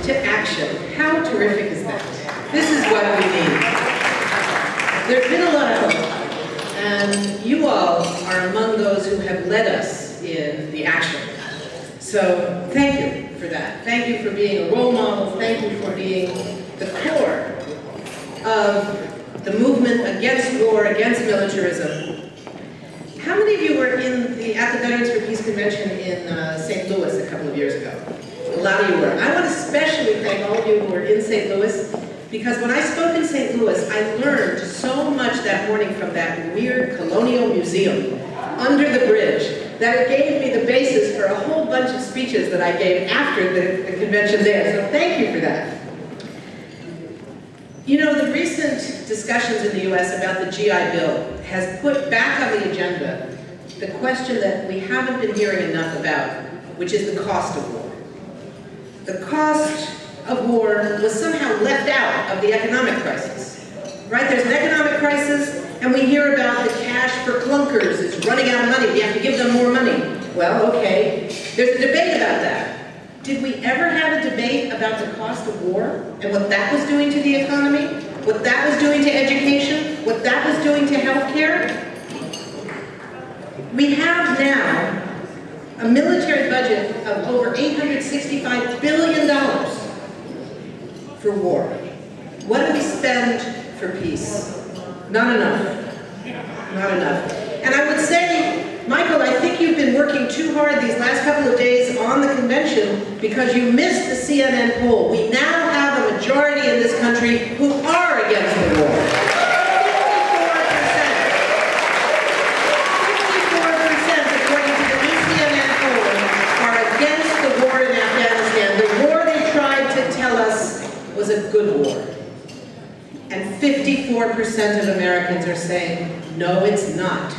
to action. How terrific is that? This is what we need. There's been a lot of hope, and you all are among those who have led us in the action. So thank you for that. Thank you for being a role model. Thank you for being the core of the movement against war, against militarism. How many of you were at the Veterans for Peace Convention in St. Louis a couple of years ago? A lot of you were. I want to especially thank all of you who were in St. Louis, because when I spoke in St. Louis, I learned so much that morning from that weird colonial museum under the bridge that it gave me the basis for a whole bunch of speeches that I gave after the convention there. So thank you for that. You know, the recent discussions in the U.S. about the GI Bill has put back on the agenda the question that we haven't been hearing enough about, which is the cost of war. The cost of war was somehow left out of the economic crisis, right? There's an economic crisis, and we hear about the cash for clunkers is running out of money. We have to give them more money. Well, okay. There's a debate about that. Did we ever have a debate about the cost of war and what that was doing to the economy, what that was doing to education, what that was doing to healthcare? We have now a military budget of over $865 billion for war. What do we spend for peace? Not enough. Not enough. And I would say, Michael, I think you've been working too hard these last couple of days on the convention because you missed the CNN poll. We now have a majority in this country who are against the war. 54%, according to the new CNN poll, are against the war in Afghanistan. The war they tried to tell us was a good war. And 54% of Americans are saying, no, it's not.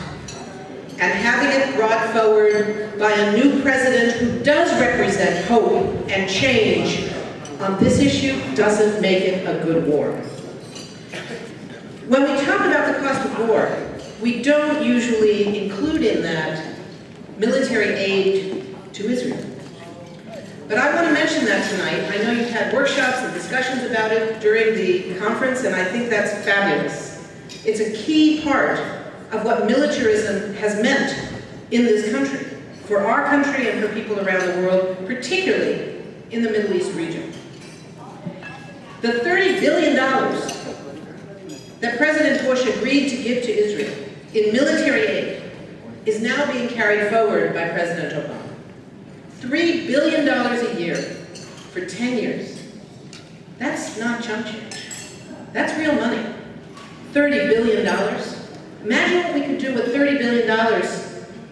And having it brought forward by a new president who does represent hope and change on this issue doesn't make it a good war. When we talk about the cost of war, we don't usually include in that military aid to Israel. But I want to mention that tonight. I know you've had workshops and discussions about it during the conference, and I think that's fabulous. It's a key part of what militarism has meant in this country, for our country and for people around the world, particularly in the Middle East region. The $30 billion that President Bush agreed to give to Israel in military aid is now being carried forward by President Obama. $3 billion a year for 10 years. That's not chump change. That's real money. $30 billion. Imagine what we could do with $30 billion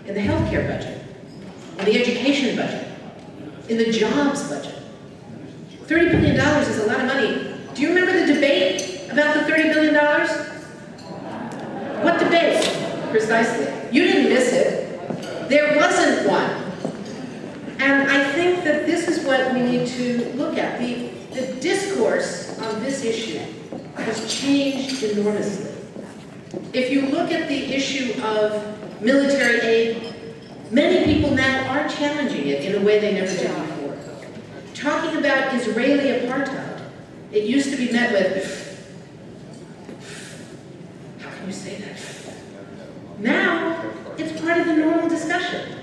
in the healthcare budget, in the education budget, in the jobs budget. $30 billion is a lot of money. Do you remember the debate about the $30 billion? What debate, precisely? You didn't miss it. There wasn't one. And I think that this is what we need to look at. The discourse on this issue has changed enormously. If you look at the issue of military aid, many people now are challenging it in a way they never did before. Talking about Israeli apartheid, it used to be met with, how can you say that? Now, it's part of the normal discussion.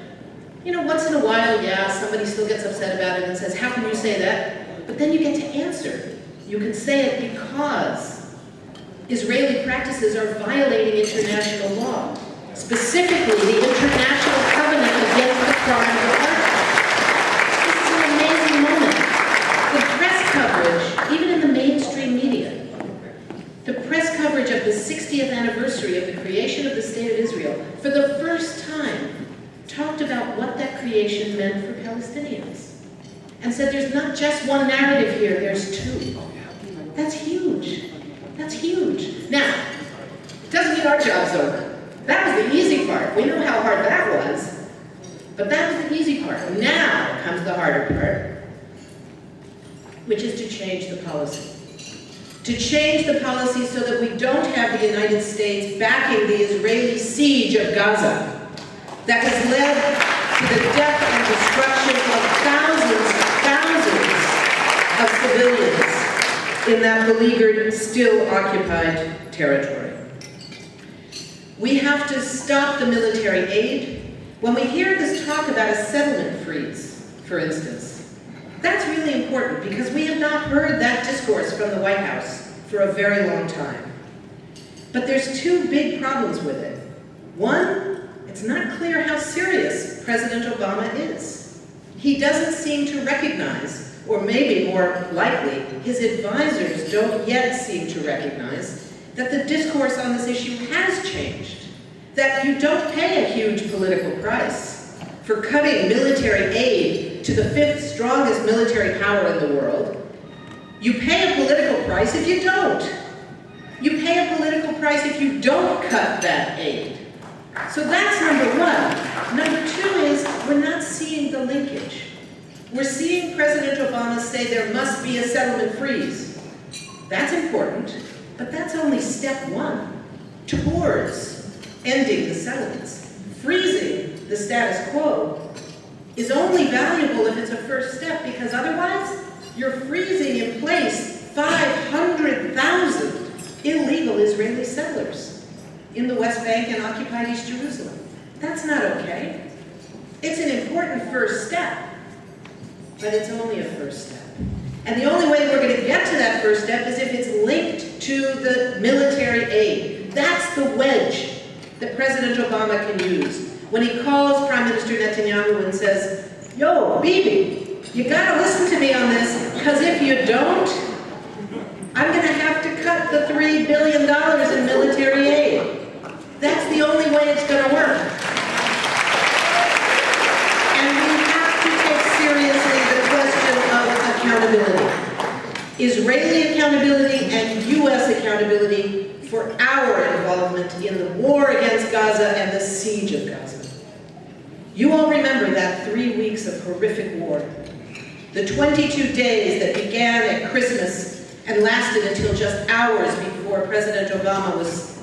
You know, once in a while, yeah, somebody still gets upset about it and says, how can you say that? But then you get to answer. You can say it because Israeli practices are violating international law, specifically the International Covenant Against the Crime of Apartheid. This is an amazing moment. The press coverage, even in the mainstream media, the press coverage of the 60th anniversary of the creation of the State of Israel, for the first time, talked about what that creation meant for Palestinians. And said there's not just one narrative here, there's two. That's huge. That's huge. Now, it doesn't mean our job's over. That was the easy part. We know how hard that was. But that was the easy part. Now comes the harder part, which is to change the policy. To change the policy so that we don't have the United States backing the Israeli siege of Gaza that has led to the death and destruction of thousands of civilians in that beleaguered, still occupied territory. We have to stop the military aid. When we hear this talk about a settlement freeze, for instance, that's really important because we have not heard that discourse from the White House for a very long time. But there's two big problems with it. One, it's not clear how serious President Obama is. He doesn't seem to recognize, or maybe more likely, his advisors don't yet seem to recognize that the discourse on this issue has changed. That you don't pay a huge political price for cutting military aid to the fifth strongest military power in the world. You pay a political price if you don't. You pay a political price if you don't cut that aid. So that's number one. Number two is we're not seeing the linkage. We're seeing President Obama say there must be a settlement freeze. That's important, but that's only step one towards ending the settlements. Freezing the status quo is only valuable if it's a first step, because otherwise you're freezing in place 500,000 illegal Israeli settlers in the West Bank and occupied East Jerusalem. That's not okay. It's an important first step, but it's only a first step. And the only way we're going to get to that first step is if it's linked to the military aid. That's the wedge that President Obama can use. When he calls Prime Minister Netanyahu and says, yo, Bibi, you gotta listen to me on this, because if you don't, I'm gonna have to cut the $3 billion in military aid. That's the only way it's gonna work. And we have to take seriously the question of accountability. Israeli accountability and US accountability for our involvement in the war against Gaza and the siege of Gaza. You all remember that 3 weeks of horrific war. The 22 days that began at Christmas and lasted until just hours before President Obama was